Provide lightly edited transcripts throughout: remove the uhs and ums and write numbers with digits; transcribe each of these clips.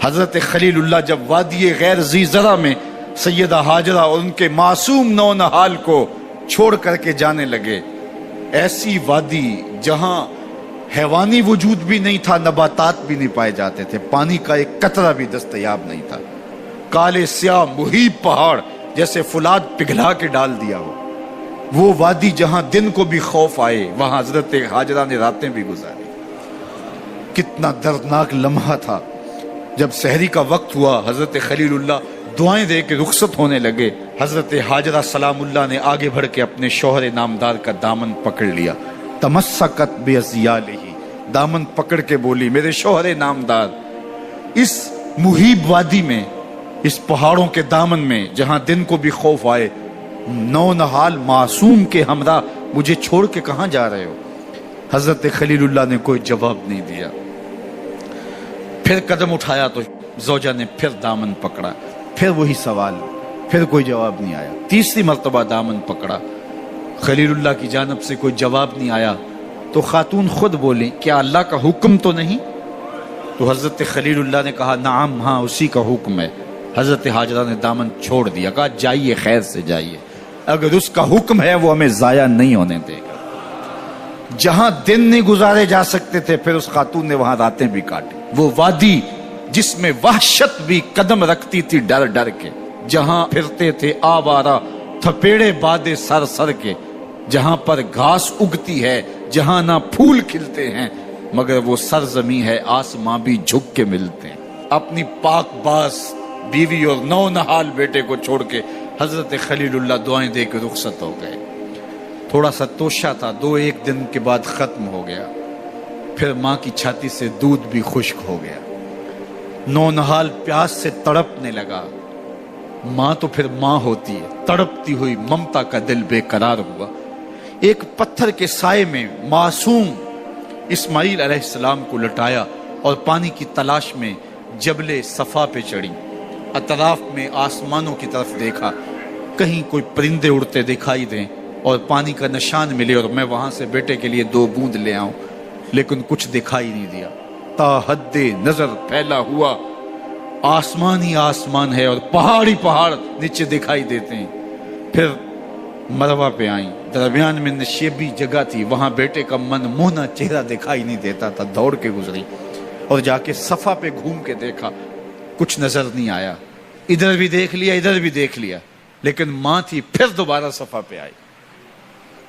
حضرت خلیل اللہ جب وادی غیر ذی زرع میں سیدہ ہاجرہ اور ان کے معصوم نونہال کو چھوڑ کر کے جانے لگے، ایسی وادی جہاں حیوانی وجود بھی نہیں تھا، نباتات بھی نہیں پائے جاتے تھے، پانی کا ایک قطرہ بھی دستیاب نہیں تھا، کالے سیاہ محیط پہاڑ جیسے فولاد پگھلا کے ڈال دیا ہو، وہ وادی جہاں دن کو بھی خوف آئے، وہاں حضرت ہاجرہ نے راتیں بھی گزاری۔ کتنا دردناک لمحہ تھا۔ جب سحری کا وقت ہوا، حضرت خلیل اللہ دعائیں دے کے رخصت ہونے لگے، حضرت ہاجرہ سلام اللہ نے آگے بڑھ کے اپنے شوہر نامدار کا دامن پکڑ لیا، تمسکت بعضیالہ، دامن پکڑ کے بولی میرے شوہر نامدار، اس محیب وادی میں، اس پہاڑوں کے دامن میں جہاں دن کو بھی خوف آئے، نونہال معصوم کے ہمراہ مجھے چھوڑ کے کہاں جا رہے ہو؟ حضرت خلیل اللہ نے کوئی جواب نہیں دیا۔ پھر قدم اٹھایا تو زوجہ نے پھر دامن پکڑا، پھر وہی سوال، پھر کوئی جواب نہیں آیا۔ تیسری مرتبہ دامن پکڑا، خلیل اللہ کی جانب سے کوئی جواب نہیں آیا، تو خاتون خود بولی کیا اللہ کا حکم تو نہیں؟ تو حضرت خلیل اللہ نے کہا نعم، ہاں اسی کا حکم ہے۔ حضرت ہاجرہ نے دامن چھوڑ دیا، کہا جائیے خیر سے جائیے، اگر اس کا حکم ہے وہ ہمیں ضائع نہیں ہونے دے گا۔ جہاں دن نہیں گزارے جا سکتے تھے، پھر اس خاتون نے وہاں راتیں بھی کاٹی۔ وہ وادی جس میں وحشت بھی قدم رکھتی تھی ڈر ڈر کے، جہاں پھرتے تھے آوارہ تھپیڑے بادے سر سر کے، جہاں پر گھاس اگتی ہے، جہاں نہ پھول کھلتے ہیں، مگر وہ سرزمین ہے آسماں بھی جھک کے ملتے ہیں۔ اپنی پاک باز بیوی اور نونہال بیٹے کو چھوڑ کے حضرت خلیل اللہ دعائیں دے کے رخصت ہو گئے۔ تھوڑا سا توشہ تھا، 2-1 دن کے بعد ختم ہو گیا۔ پھر ماں کی چھاتی سے دودھ بھی خشک ہو گیا، نونہال پیاس سے تڑپنے لگا۔ ماں تو پھر ماں ہوتی ہے، تڑپتی ہوئی ممتا کا دل بے قرار ہوا۔ ایک پتھر کے سائے میں معصوم اسماعیل علیہ السلام کو لٹایا اور پانی کی تلاش میں جبل صفا پہ چڑھی۔ اطراف میں آسمانوں کی طرف دیکھا، کہیں کوئی پرندے اڑتے دکھائی دیں اور پانی کا نشان ملے اور میں وہاں سے بیٹے کے لیے 2 بوند لے آؤں، لیکن کچھ دکھائی نہیں دیا۔ تا حد نظر پھیلا ہوا آسمان ہی آسمان ہے اور پہاڑی پہاڑ نیچے دکھائی دیتے ہیں۔ پھر مروہ پہ آئیں، درمیان میں نشیبی جگہ تھی، وہاں بیٹے کا من موہنا چہرہ دکھائی نہیں دیتا تھا، دوڑ کے گزری اور جا کے صفا پہ گھوم کے دیکھا، کچھ نظر نہیں آیا۔ ادھر بھی دیکھ لیا، ادھر بھی دیکھ لیا، لیکن ماں تھی۔ پھر دوبارہ صفا پہ آئی،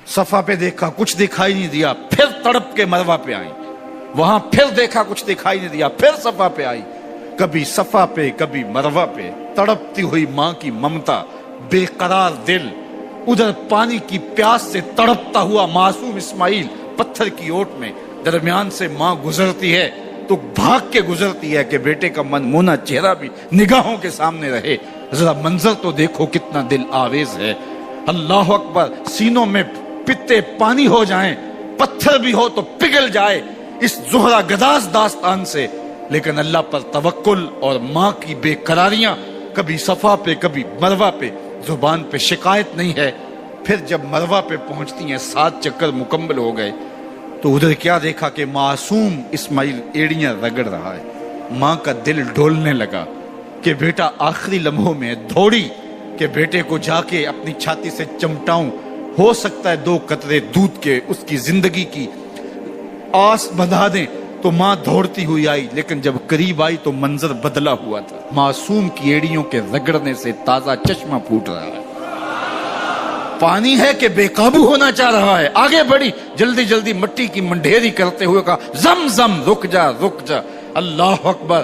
صفا پہ دیکھا، کچھ دکھائی نہیں دیا۔ پھر تڑپ کے مروہ پہ آئی، وہاں پھر دیکھا، کچھ دکھائی نہیں دیا۔ پھر صفا پہ آئی، کبھی صفا پہ کبھی مروہ پہ، تڑپتی ہوئی ماں کی ممتا، بے قرار دل، ادھر پانی کی پیاس سے تڑپتا ہوا معصوم اسماعیل پتھر کی اوٹ میں، درمیان سے ماں گزرتی ہے تو بھاگ کے گزرتی ہے کہ بیٹے کا من مونا چہرہ بھی نگاہوں کے سامنے رہے۔ ذرا منظر تو دیکھو کتنا دل آویز ہے۔ اللہ اکبر، سینوں میں پتے پانی ہو جائیں، پتھر بھی ہو تو پگھل جائے اس زہرہ گداز داستان سے، لیکن اللہ پر توکل اور ماں کی بے قراریاں، کبھی صفا پہ کبھی مروہ پہ، زبان پہ شکایت نہیں ہے۔ پھر جب مروہ پہ پہنچتی ہیں، 7 چکر مکمل ہو گئے، تو ادھر کیا دیکھا کہ معصوم اسماعیل ایڑیاں رگڑ رہا ہے۔ ماں کا دل ڈولنے لگا کہ بیٹا آخری لمحوں میں دوڑی کہ بیٹے کو جا کے اپنی چھاتی سے چمٹاؤں، ہو سکتا ہے 2 قطرے دودھ کے اس کی زندگی کی آس بندھا دیں۔ تو ماں دوڑتی ہوئی آئی، لیکن جب قریب آئی تو منظر بدلا ہوا تھا۔ معصوم کی ایڑیوں کے رگڑنے سے تازہ چشمہ پھوٹ رہا ہے، پانی ہے کہ بے قابو ہونا چاہ رہا ہے۔ آگے بڑھی، جلدی جلدی مٹی کی منڈھیری کرتے ہوئے کہا زم زم، رک جا رک جا۔ اللہ اکبر۔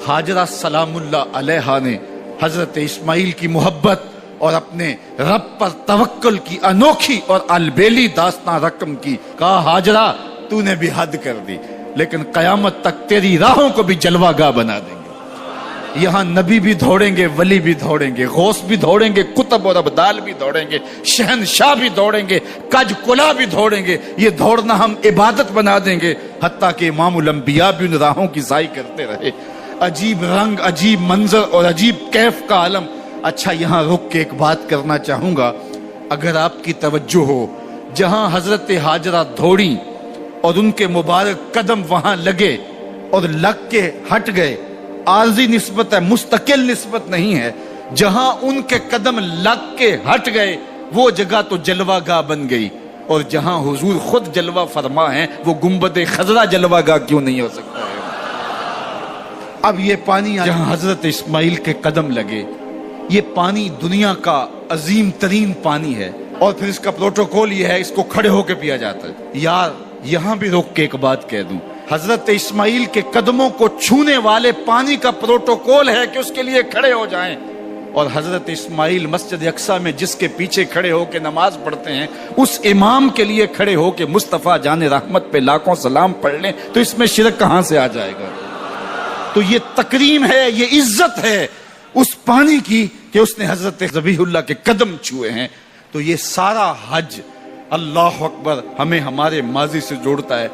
ہاجرہ سلام اللہ علیہا نے حضرت اسماعیل کی محبت اور اپنے رب پر توکل کی انوکھی اور البیلی داستان رقم کی۔ کہا ہاجرہ تو نے بھی حد کر دی، لیکن قیامت تک تیری راہوں کو بھی جلوہ گاہ بنا دیں گے۔ یہاں نبی بھی دوڑیں گے، ولی بھی دوڑیں گے، غوث بھی دوڑیں گے، کتب اور ابدال بھی دوڑیں گے، شہنشاہ بھی دوڑیں گے، کج کلا بھی دوڑیں گے۔ یہ دوڑنا ہم عبادت بنا دیں گے، حتیٰ کہ امام الانبیاء بھی ان راہوں کی سائی کرتے رہے۔ عجیب رنگ، عجیب منظر اور عجیب کیف کا عالم۔ اچھا، یہاں رک کے ایک بات کرنا چاہوں گا، اگر آپ کی توجہ ہو، جہاں حضرت ہاجرہ دوڑی اور ان کے مبارک قدم وہاں لگے اور لگ کے ہٹ گئے، عارضی نسبت ہے، مستقل نسبت نہیں ہے. جہاں ان کے قدم لگ کے ہٹ گئے وہ جگہ تو جلوہ گاہ بن گئی، اور جہاں حضور خود جلوہ فرما ہیں وہ گنبد خضرا جلوہ گاہ کیوں نہیں ہو سکتا ہے؟ اب یہ پانی جہاں حضرت اسماعیل کے قدم لگے، یہ پانی دنیا کا عظیم ترین پانی ہے، اور پھر اس کا پروٹوکول یہ ہے اس کو کھڑے ہو کے پیا جاتا ہے. یار یہاں بھی روک کے ایک بات کہہ دوں، حضرت اسماعیل کے قدموں کو چھونے والے پانی کا پروٹوکول ہے کہ اس کے لیے کھڑے ہو جائیں، اور حضرت اسماعیل مسجد اقصی میں جس کے پیچھے کھڑے ہو کے نماز پڑھتے ہیں اس امام کے لیے کھڑے ہو کے مصطفیٰ جان رحمت پہ لاکھوں سلام پڑھ لیں تو اس میں شرک کہاں سے آ جائے گا؟ تو یہ تکریم ہے، یہ عزت ہے اس پانی کی کہ اس نے حضرت ذبیح اللہ کے قدم چھوئے ہیں. تو یہ سارا حج اللہ اکبر ہمیں ہمارے ماضی سے جوڑتا ہے.